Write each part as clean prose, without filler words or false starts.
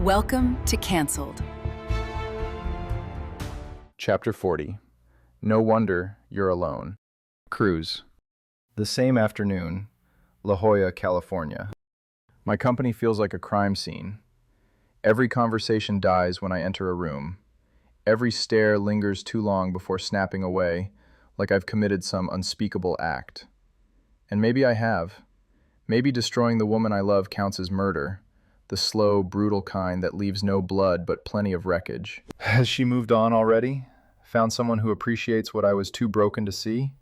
Welcome to Cancelled. Chapter 40. No wonder you're alone. Cruz. The same afternoon, La Jolla, California. My company feels like a crime scene. Every conversation dies when I enter a room. Every stare lingers too long before snapping away, like I've committed some unspeakable act. And maybe I have. Maybe destroying the woman I love counts as murder, the slow, brutal kind that leaves no blood but plenty of wreckage. Has she moved on already? Found someone who appreciates what I was too broken to see?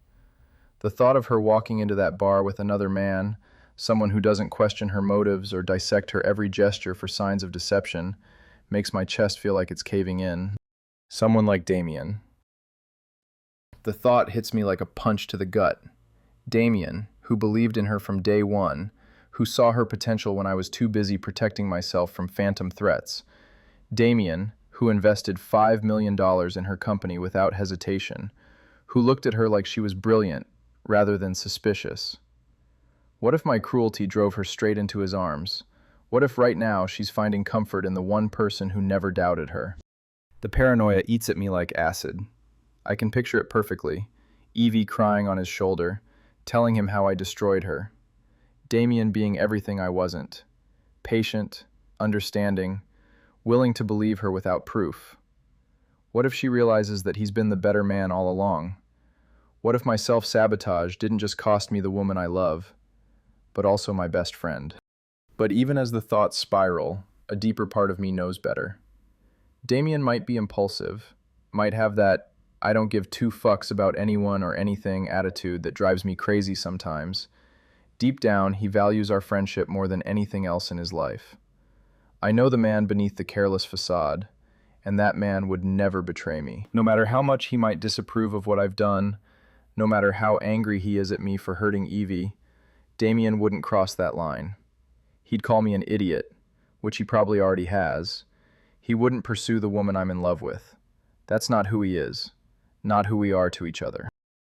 The thought of her walking into that bar with another man, someone who doesn't question her motives or dissect her every gesture for signs of deception, makes my chest feel like it's caving in. Someone like Damien. The thought hits me like a punch to the gut. Damien, who believed in her from day one, who saw her potential when I was too busy protecting myself from phantom threats. Damien, who invested $5 million in her company without hesitation, who looked at her like she was brilliant rather than suspicious. What if my cruelty drove her straight into his arms? What if right now she's finding comfort in the one person who never doubted her? The paranoia eats at me like acid. I can picture it perfectly. Evie crying on his shoulder, telling him how I destroyed her. Damien being everything I wasn't. Patient, understanding, willing to believe her without proof. What if she realizes that he's been the better man all along? What if my self-sabotage didn't just cost me the woman I love, but also my best friend? But even as the thoughts spiral, a deeper part of me knows better. Damien might be impulsive, might have that I don't give two fucks about anyone or anything attitude that drives me crazy sometimes. Deep down, he values our friendship more than anything else in his life. I know the man beneath the careless facade, and that man would never betray me. No matter how much he might disapprove of what I've done, no matter how angry he is at me for hurting Evie, Damien wouldn't cross that line. He'd call me an idiot, which he probably already has. He wouldn't pursue the woman I'm in love with. That's not who he is. Not who we are to each other.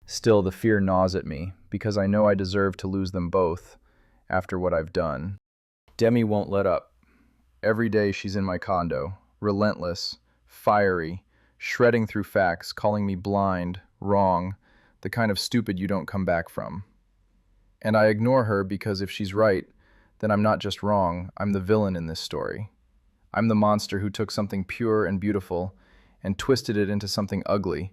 Still, the fear gnaws at me, because I know I deserve to lose them both after what I've done. Demi won't let up. Every day she's in my condo, relentless, fiery, shredding through facts, calling me blind, wrong, the kind of stupid you don't come back from. And I ignore her because if she's right, then I'm not just wrong, I'm the villain in this story. I'm the monster who took something pure and beautiful and twisted it into something ugly,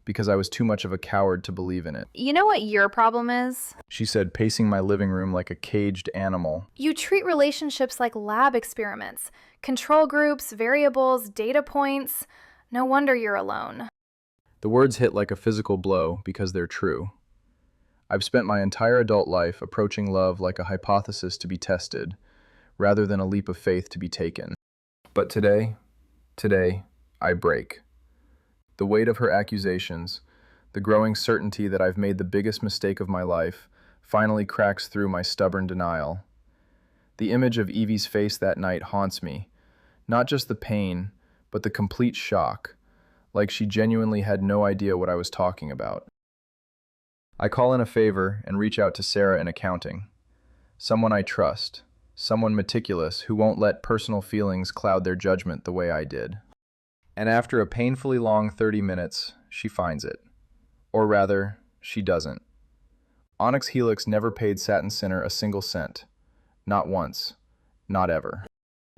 because I was too much of a coward to believe in it. You know what your problem is? She said, pacing my living room like a caged animal. You treat relationships like lab experiments. Control groups, variables, data points. No wonder you're alone. The words hit like a physical blow because they're true. I've spent my entire adult life approaching love like a hypothesis to be tested, rather than a leap of faith to be taken. But today, I break. The weight of her accusations, the growing certainty that I've made the biggest mistake of my life, finally cracks through my stubborn denial. The image of Evie's face that night haunts me, not just the pain, but the complete shock, like she genuinely had no idea what I was talking about. I call in a favor and reach out to Sarah in accounting, someone I trust, someone meticulous who won't let personal feelings cloud their judgment the way I did. And after a painfully long 30 minutes, she finds it. Or rather, she doesn't. Onyx Helix never paid Satin Sinner a single cent. Not once. Not ever.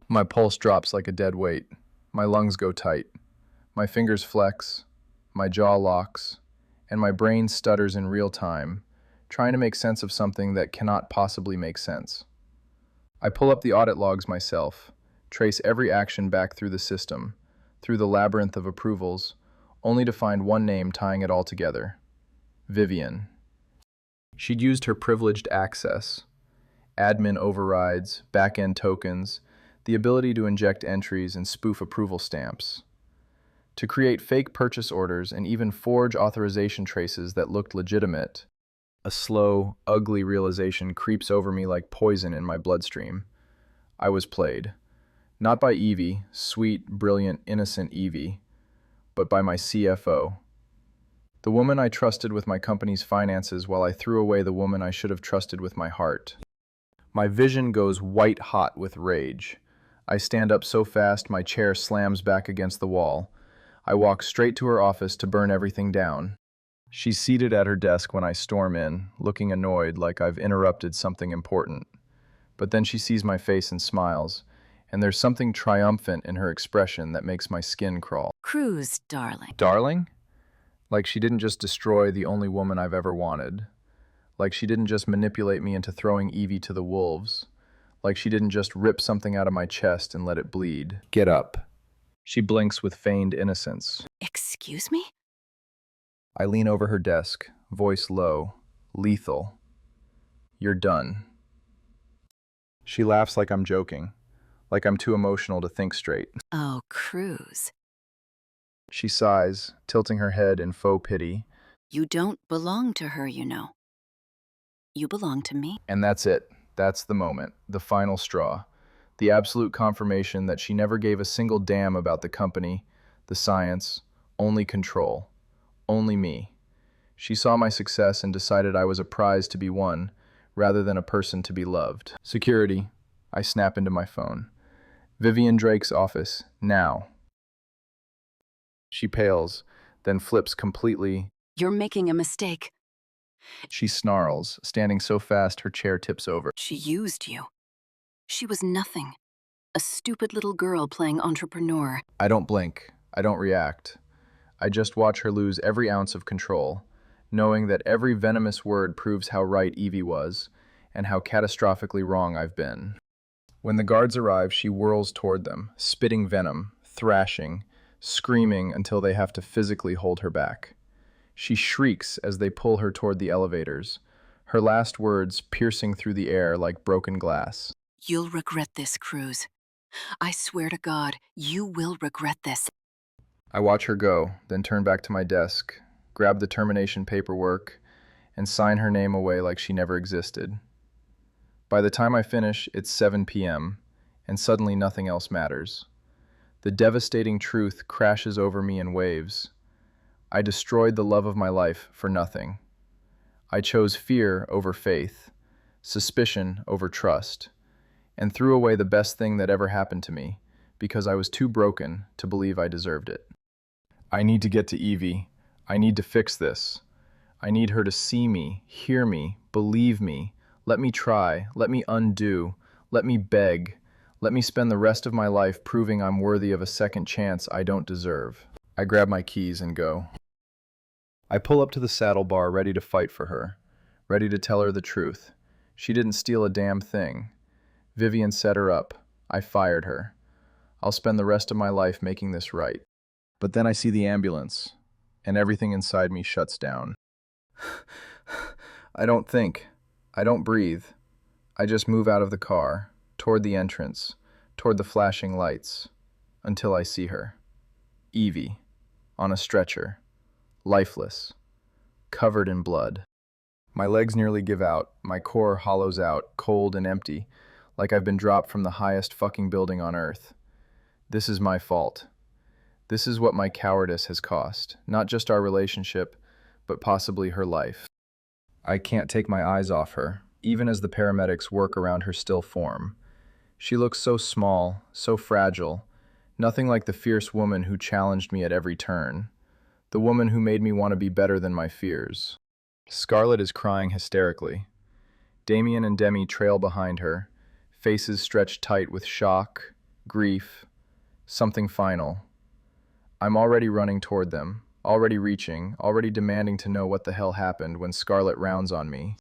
My pulse drops like a dead weight. My lungs go tight. My fingers flex. My jaw locks. And my brain stutters in real time, trying to make sense of something that cannot possibly make sense. I pull up the audit logs myself, trace every action back through the system, through the labyrinth of approvals, only to find one name tying it all together. Vivian. She'd used her privileged access, admin overrides, back-end tokens, the ability to inject entries and spoof approval stamps, to create fake purchase orders and even forge authorization traces that looked legitimate. A slow, ugly realization creeps over me like poison in my bloodstream. I was played. Not by Evie, sweet, brilliant, innocent Evie, but by my CFO. The woman I trusted with my company's finances while I threw away the woman I should have trusted with my heart. My vision goes white hot with rage. I stand up so fast my chair slams back against the wall. I walk straight to her office to burn everything down. She's seated at her desk when I storm in, looking annoyed like I've interrupted something important. But then she sees my face and smiles, and there's something triumphant in her expression that makes my skin crawl. Cruz, darling. Darling? Like she didn't just destroy the only woman I've ever wanted. Like she didn't just manipulate me into throwing Evie to the wolves. Like she didn't just rip something out of my chest and let it bleed. Get up. She blinks with feigned innocence. Excuse me? I lean over her desk, voice low, lethal. You're done. She laughs like I'm joking, like I'm too emotional to think straight. Oh, Cruz. She sighs, tilting her head in faux pity. You don't belong to her, you know. You belong to me. And that's it. That's the moment, the final straw. The absolute confirmation that she never gave a single damn about the company, the science, only control. Only me. She saw my success and decided I was a prize to be won, rather than a person to be loved. Security. I snap into my phone. Vivian Drake's office, now. She pales, then flips completely. You're making a mistake. She snarls, standing so fast her chair tips over. She used you. She was nothing. A stupid little girl playing entrepreneur. I don't blink. I don't react. I just watch her lose every ounce of control, knowing that every venomous word proves how right Evie was, and how catastrophically wrong I've been. When the guards arrive, she whirls toward them, spitting venom, thrashing, screaming until they have to physically hold her back. She shrieks as they pull her toward the elevators, her last words piercing through the air like broken glass. You'll regret this, Cruz. I swear to God, you will regret this. I watch her go, then turn back to my desk, grab the termination paperwork, and sign her name away like she never existed. By the time I finish, it's 7 p.m., and suddenly nothing else matters. The devastating truth crashes over me in waves. I destroyed the love of my life for nothing. I chose fear over faith, suspicion over trust, and threw away the best thing that ever happened to me because I was too broken to believe I deserved it. I need to get to Evie. I need to fix this. I need her to see me, hear me, believe me. Let me try. Let me undo. Let me beg. Let me spend the rest of my life proving I'm worthy of a second chance I don't deserve. I grab my keys and go. I pull up to the saddle bar ready to fight for her, ready to tell her the truth. She didn't steal a damn thing. Vivian set her up. I fired her. I'll spend the rest of my life making this right. But then I see the ambulance, and everything inside me shuts down. I don't think. I don't breathe. I just move out of the car, toward the entrance, toward the flashing lights, until I see her. Evie, on a stretcher, lifeless, covered in blood. My legs nearly give out, my core hollows out, cold and empty, like I've been dropped from the highest fucking building on earth. This is my fault. This is what my cowardice has cost, not just our relationship, but possibly her life. I can't take my eyes off her, even as the paramedics work around her still form. She looks so small, so fragile, nothing like the fierce woman who challenged me at every turn, the woman who made me want to be better than my fears. Scarlett is crying hysterically. Damien and Demi trail behind her, faces stretched tight with shock, grief, something final. I'm already running toward them, already reaching, already demanding to know what the hell happened when Scarlett rounds on me.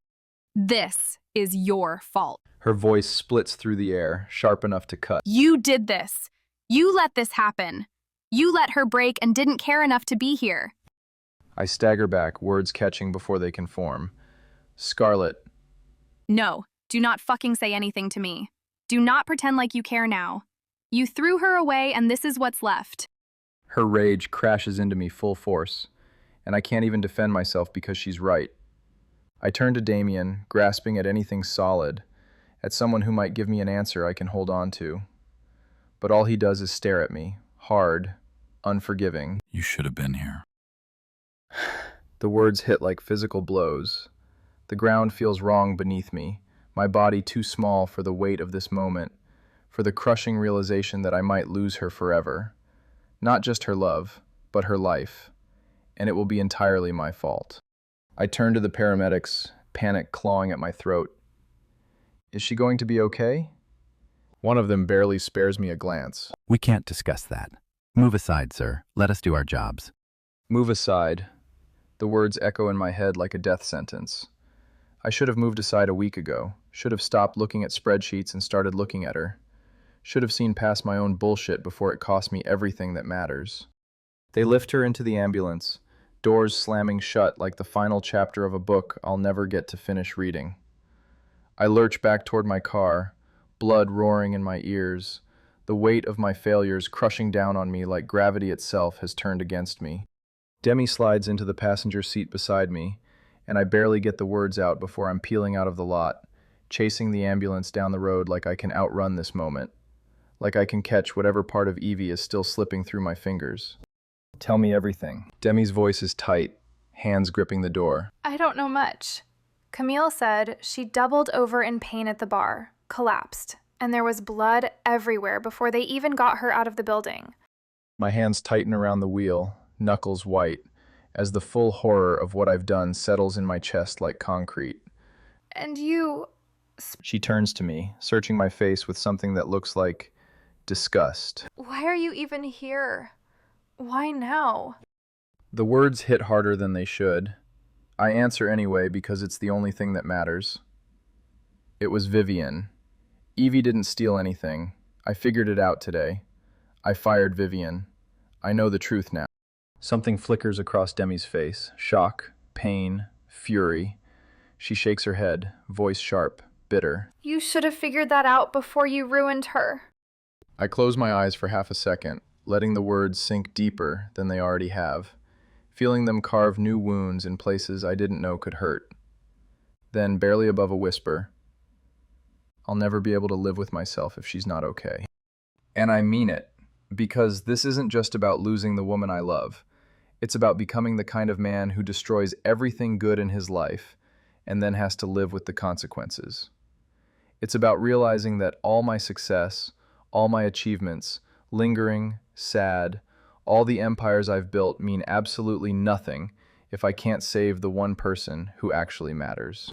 This is your fault. Her voice splits through the air, sharp enough to cut. You did this. You let this happen. You let her break and didn't care enough to be here. I stagger back, words catching before they can form. Scarlett. No, do not fucking say anything to me. Do not pretend like you care now. You threw her away and this is what's left. Her rage crashes into me full force, and I can't even defend myself because she's right. I turn to Damien, grasping at anything solid, at someone who might give me an answer I can hold on to. But all he does is stare at me, hard, unforgiving. You should have been here. The words hit like physical blows. The ground feels wrong beneath me, my body too small for the weight of this moment, for the crushing realization that I might lose her forever. Not just her love, but her life, and it will be entirely my fault. I turn to the paramedics, panic clawing at my throat. Is she going to be okay? One of them barely spares me a glance. We can't discuss that. Move aside, sir. Let us do our jobs. Move aside. The words echo in my head like a death sentence. I should have moved aside a week ago, should have stopped looking at spreadsheets and started looking at her. Should have seen past my own bullshit before it cost me everything that matters. They lift her into the ambulance, doors slamming shut like the final chapter of a book I'll never get to finish reading. I lurch back toward my car, blood roaring in my ears, the weight of my failures crushing down on me like gravity itself has turned against me. Demi slides into the passenger seat beside me, and I barely get the words out before I'm peeling out of the lot, chasing the ambulance down the road like I can outrun this moment, like I can catch whatever part of Evie is still slipping through my fingers. Tell me everything. Demi's voice is tight, hands gripping the door. I don't know much. Camille said she doubled over in pain at the bar, collapsed, and there was blood everywhere before they even got her out of the building. My hands tighten around the wheel, knuckles white, as the full horror of what I've done settles in my chest like concrete. And you... She turns to me, searching my face with something that looks like disgust. Why are you even here? Why now? The words hit harder than they should. I answer anyway because it's the only thing that matters. It was Vivian. Evie didn't steal anything. I figured it out today. I fired Vivian. I know the truth now. Something flickers across Demi's face. Shock, pain, fury. She shakes her head, voice sharp, bitter. You should have figured that out before you ruined her. I close my eyes for half a second, letting the words sink deeper than they already have, feeling them carve new wounds in places I didn't know could hurt. Then, barely above a whisper, I'll never be able to live with myself if she's not okay. And I mean it, because this isn't just about losing the woman I love. It's about becoming the kind of man who destroys everything good in his life and then has to live with the consequences. It's about realizing that all my success, all my achievements, lingering, sad, all the empires I've built mean absolutely nothing if I can't save the one person who actually matters.